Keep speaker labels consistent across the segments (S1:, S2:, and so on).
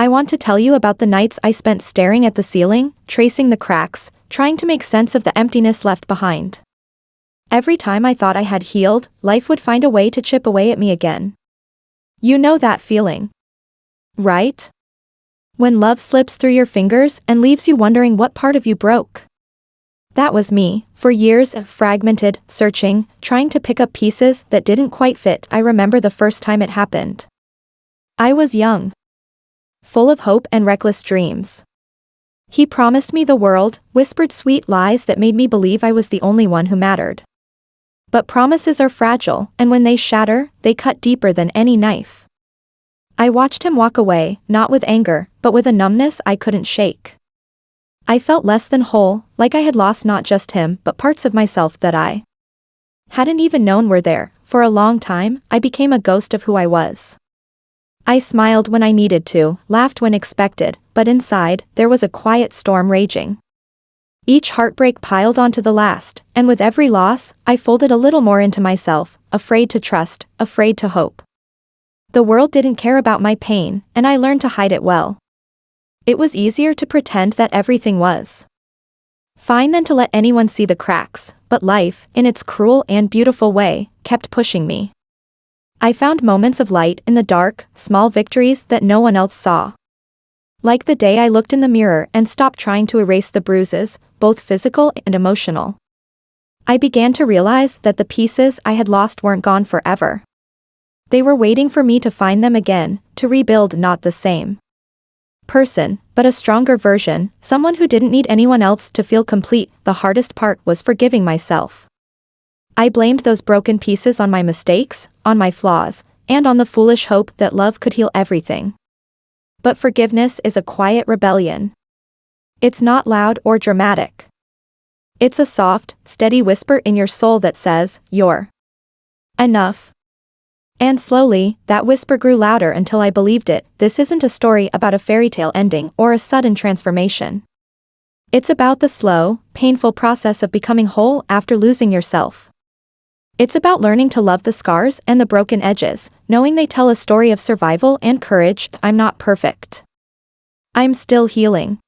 S1: I want to tell you about the nights I spent staring at the ceiling, tracing the cracks, trying to make sense of the emptiness left behind. Every time I thought I had healed, life would find a way to chip away at me again. You know that feeling, right? When love slips through your fingers and leaves you wondering what part of you broke. That was me, for years of fragmented, searching, trying to pick up pieces that didn't quite fit. I remember the first time it happened. I was young, full of hope and reckless dreams. He promised me the world, whispered sweet lies that made me believe I was the only one who mattered. But promises are fragile, and when they shatter, they cut deeper than any knife. I watched him walk away, not with anger, but with a numbness I couldn't shake. I felt less than whole, like I had lost not just him but parts of myself that I hadn't even known were there. For a long time, I became a ghost of who I was. I smiled when I needed to, laughed when expected, but inside, there was a quiet storm raging. Each heartbreak piled onto the last, and with every loss, I folded a little more into myself, afraid to trust, afraid to hope. The world didn't care about my pain, and I learned to hide it well. It was easier to pretend that everything was fine than to let anyone see the cracks, but life, in its cruel and beautiful way, kept pushing me. I found moments of light in the dark, small victories that no one else saw. Like the day I looked in the mirror and stopped trying to erase the bruises, both physical and emotional. I began to realize that the pieces I had lost weren't gone forever. They were waiting for me to find them again, to rebuild not the same person, but a stronger version, someone who didn't need anyone else to feel complete. The hardest part was forgiving myself. I blamed those broken pieces on my mistakes, on my flaws, and on the foolish hope that love could heal everything. But forgiveness is a quiet rebellion. It's not loud or dramatic. It's a soft, steady whisper in your soul that says, "You're enough." And slowly, that whisper grew louder until I believed it. This isn't a story about a fairy tale ending or a sudden transformation. It's about the slow, painful process of becoming whole after losing yourself. It's about learning to love the scars and the broken edges, knowing they tell a story of survival and courage. I'm not perfect. I'm still healing.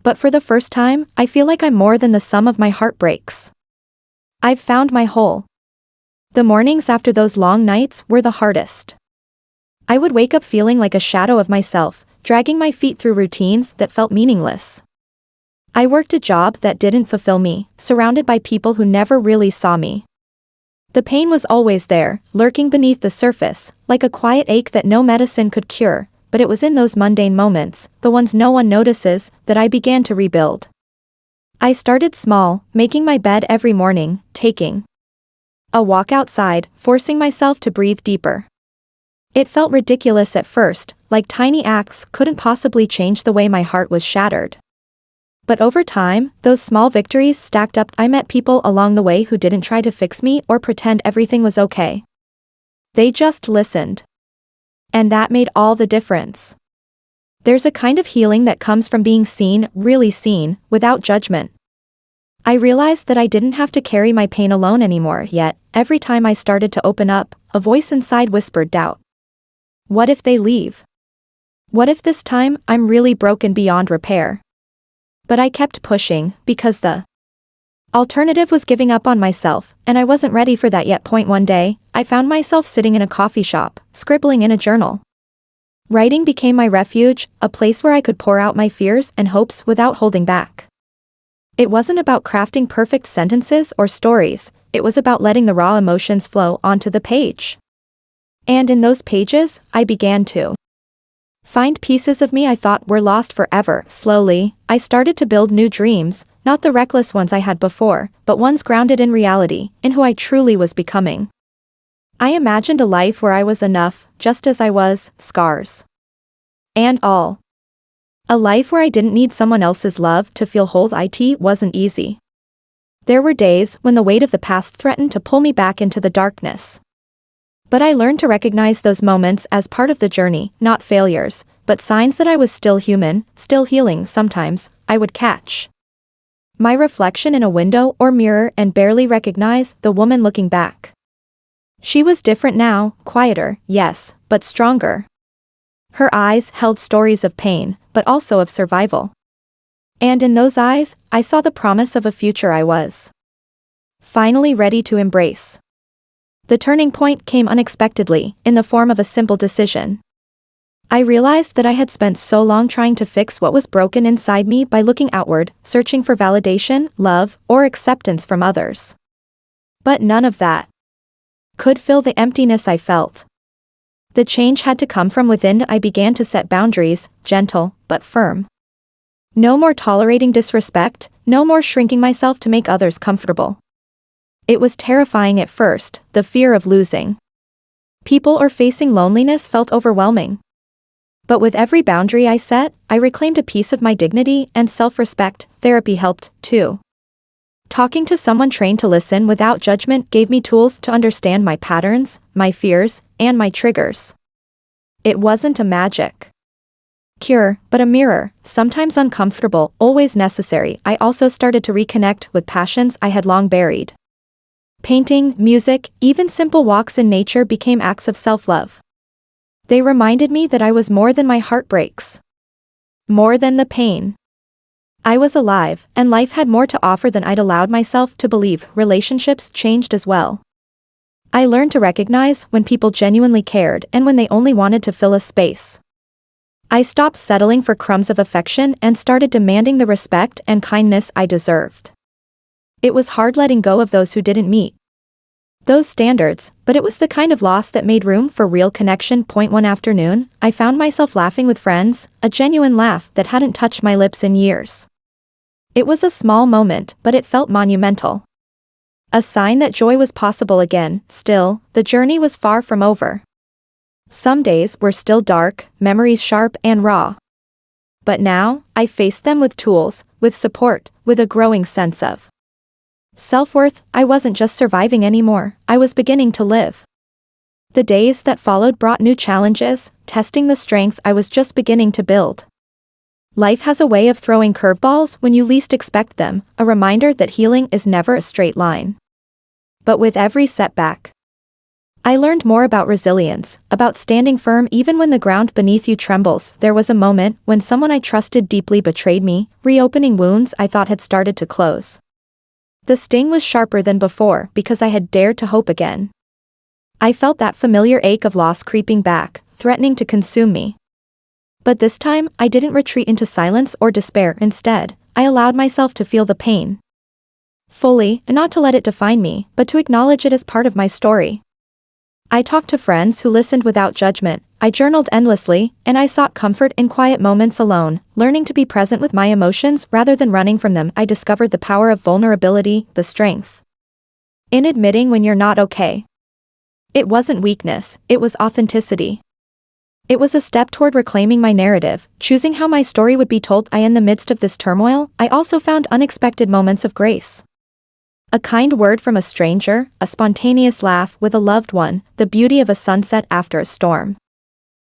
S1: But for the first time, I feel like I'm more than the sum of my heartbreaks. I've found my whole. The mornings after those long nights were the hardest. I would wake up feeling like a shadow of myself, dragging my feet through routines that felt meaningless. I worked a job that didn't fulfill me, surrounded by people who never really saw me. The pain was always there, lurking beneath the surface, like a quiet ache that no medicine could cure, but it was in those mundane moments, the ones no one notices, that I began to rebuild. I started small, making my bed every morning, taking a walk outside, forcing myself to breathe deeper. It felt ridiculous at first, like tiny acts couldn't possibly change the way my heart was shattered. But over time, those small victories stacked up. I met people along the way who didn't try to fix me or pretend everything was okay. They just listened. And that made all the difference. There's a kind of healing that comes from being seen, really seen, without judgment. I realized that I didn't have to carry my pain alone anymore, yet, every time I started to open up, a voice inside whispered doubt. What if they leave? What if this time, I'm really broken beyond repair? But I kept pushing, because the alternative was giving up on myself, and I wasn't ready for that yet. One day, I found myself sitting in a coffee shop, scribbling in a journal. Writing became my refuge, a place where I could pour out my fears and hopes without holding back. It wasn't about crafting perfect sentences or stories, it was about letting the raw emotions flow onto the page. And in those pages, I began to find pieces of me I thought were lost forever. Slowly, I started to build new dreams, not the reckless ones I had before, but ones grounded in reality, in who I truly was becoming. I imagined a life where I was enough, just as I was, scars and all. A life where I didn't need someone else's love to feel whole. It wasn't easy. There were days when the weight of the past threatened to pull me back into the darkness. But I learned to recognize those moments as part of the journey, not failures, but signs that I was still human, still healing. Sometimes, I would catch my reflection in a window or mirror and barely recognize the woman looking back. She was different now, quieter, yes, but stronger. Her eyes held stories of pain, but also of survival. And in those eyes, I saw the promise of a future I was finally ready to embrace. The turning point came unexpectedly, in the form of a simple decision. I realized that I had spent so long trying to fix what was broken inside me by looking outward, searching for validation, love, or acceptance from others. But none of that could fill the emptiness I felt. The change had to come from within. I began to set boundaries, gentle, but firm. No more tolerating disrespect, no more shrinking myself to make others comfortable. It was terrifying at first, the fear of losing people or facing loneliness felt overwhelming. But with every boundary I set, I reclaimed a piece of my dignity and self-respect. Therapy helped, too. Talking to someone trained to listen without judgment gave me tools to understand my patterns, my fears, and my triggers. It wasn't a magic cure, but a mirror, sometimes uncomfortable, always necessary. I also started to reconnect with passions I had long buried. Painting, music, even simple walks in nature became acts of self-love. They reminded me that I was more than my heartbreaks. More than the pain. I was alive, and life had more to offer than I'd allowed myself to believe. Relationships changed as well. I learned to recognize when people genuinely cared and when they only wanted to fill a space. I stopped settling for crumbs of affection and started demanding the respect and kindness I deserved. It was hard letting go of those who didn't meet those standards, but it was the kind of loss that made room for real connection. One afternoon, I found myself laughing with friends, a genuine laugh that hadn't touched my lips in years. It was a small moment, but it felt monumental. A sign that joy was possible again. Still, the journey was far from over. Some days were still dark, memories sharp and raw. But now, I faced them with tools, with support, with a growing sense of self-worth. I wasn't just surviving anymore, I was beginning to live. The days that followed brought new challenges, testing the strength I was just beginning to build. Life has a way of throwing curveballs when you least expect them, a reminder that healing is never a straight line. But with every setback, I learned more about resilience, about standing firm even when the ground beneath you trembles. There was a moment when someone I trusted deeply betrayed me, reopening wounds I thought had started to close. The sting was sharper than before because I had dared to hope again. I felt that familiar ache of loss creeping back, threatening to consume me. But this time, I didn't retreat into silence or despair. Instead, I allowed myself to feel the pain fully, and not to let it define me, but to acknowledge it as part of my story. I talked to friends who listened without judgment, I journaled endlessly, and I sought comfort in quiet moments alone, learning to be present with my emotions rather than running from them. I discovered the power of vulnerability, the strength in admitting when you're not okay. It wasn't weakness, it was authenticity. It was a step toward reclaiming my narrative, choosing how my story would be told. In the midst of this turmoil, I also found unexpected moments of grace. A kind word from a stranger, a spontaneous laugh with a loved one, the beauty of a sunset after a storm.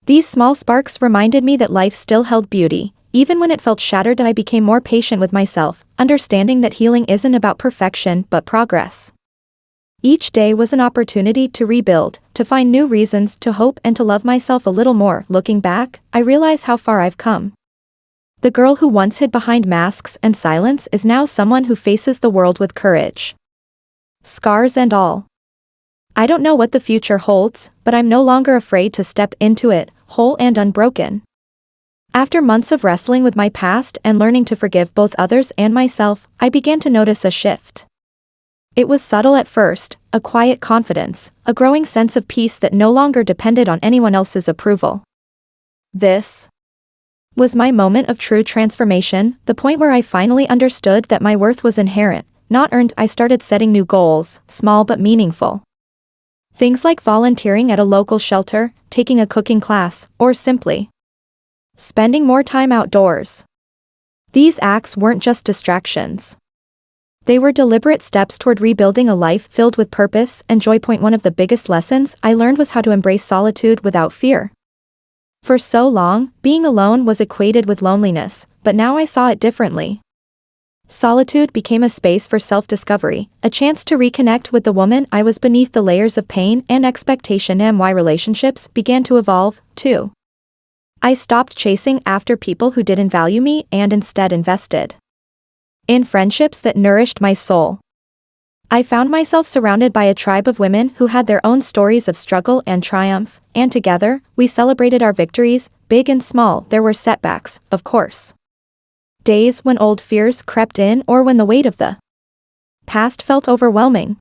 S1: These small sparks reminded me that life still held beauty, even when it felt shattered. I became more patient with myself, understanding that healing isn't about perfection but progress. Each day was an opportunity to rebuild, to find new reasons to hope and to love myself a little more. Looking back, I realize how far I've come. The girl who once hid behind masks and silence is now someone who faces the world with courage. Scars and all. I don't know what the future holds, but I'm no longer afraid to step into it, whole and unbroken. After months of wrestling with my past and learning to forgive both others and myself, I began to notice a shift. It was subtle at first, a quiet confidence, a growing sense of peace that no longer depended on anyone else's approval. This was my moment of true transformation, the point where I finally understood that my worth was inherent, not earned. I started setting new goals, small but meaningful. Things like volunteering at a local shelter, taking a cooking class, or simply spending more time outdoors. These acts weren't just distractions. They were deliberate steps toward rebuilding a life filled with purpose and joy. One of the biggest lessons I learned was how to embrace solitude without fear. For so long, being alone was equated with loneliness, but now I saw it differently. Solitude became a space for self-discovery, a chance to reconnect with the woman I was beneath the layers of pain and expectation. My relationships began to evolve, too. I stopped chasing after people who didn't value me and instead invested in friendships that nourished my soul. I found myself surrounded by a tribe of women who had their own stories of struggle and triumph, and together, we celebrated our victories, big and small. There were setbacks, of course. Days when old fears crept in or when the weight of the past felt overwhelming.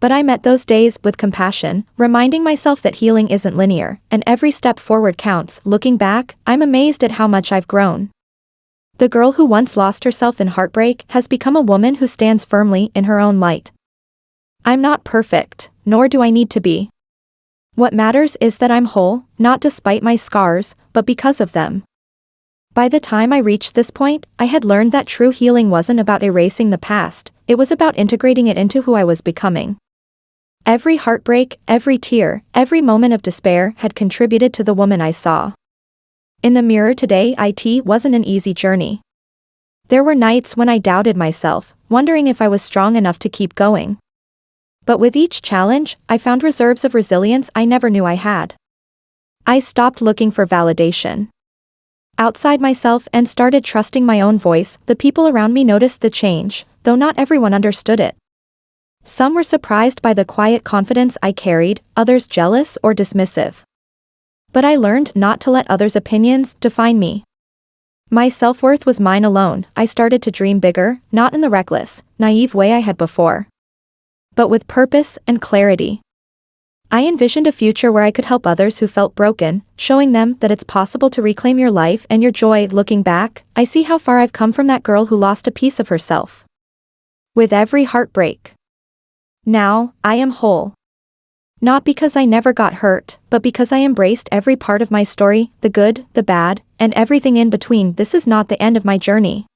S1: But I met those days with compassion, reminding myself that healing isn't linear, and every step forward counts. Looking back, I'm amazed at how much I've grown. The girl who once lost herself in heartbreak has become a woman who stands firmly in her own light. I'm not perfect, nor do I need to be. What matters is that I'm whole, not despite my scars, but because of them. By the time I reached this point, I had learned that true healing wasn't about erasing the past, it was about integrating it into who I was becoming. Every heartbreak, every tear, every moment of despair had contributed to the woman I saw. In the mirror today, it wasn't an easy journey. There were nights when I doubted myself, wondering if I was strong enough to keep going. But with each challenge, I found reserves of resilience I never knew I had. I stopped looking for validation outside myself and started trusting my own voice. The people around me noticed the change, though not everyone understood it. Some were surprised by the quiet confidence I carried, others jealous or dismissive. But I learned not to let others' opinions define me. My self-worth was mine alone. I started to dream bigger, not in the reckless, naive way I had before, but with purpose and clarity. I envisioned a future where I could help others who felt broken, showing them that it's possible to reclaim your life and your joy. Looking back, I see how far I've come from that girl who lost a piece of herself with every heartbreak. Now, I am whole. Not because I never got hurt, but because I embraced every part of my story, the good, the bad, and everything in between. This is not the end of my journey.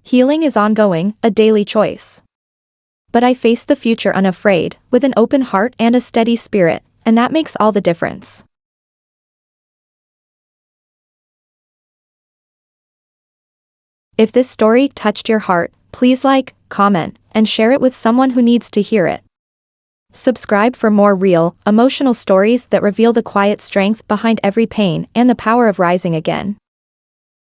S1: Healing is ongoing, a daily choice. But I face the future unafraid, with an open heart and a steady spirit, and that makes all the difference. If this story touched your heart, please like, comment, and share it with someone who needs to hear it. Subscribe for more real, emotional stories that reveal the quiet strength behind every pain and the power of rising again.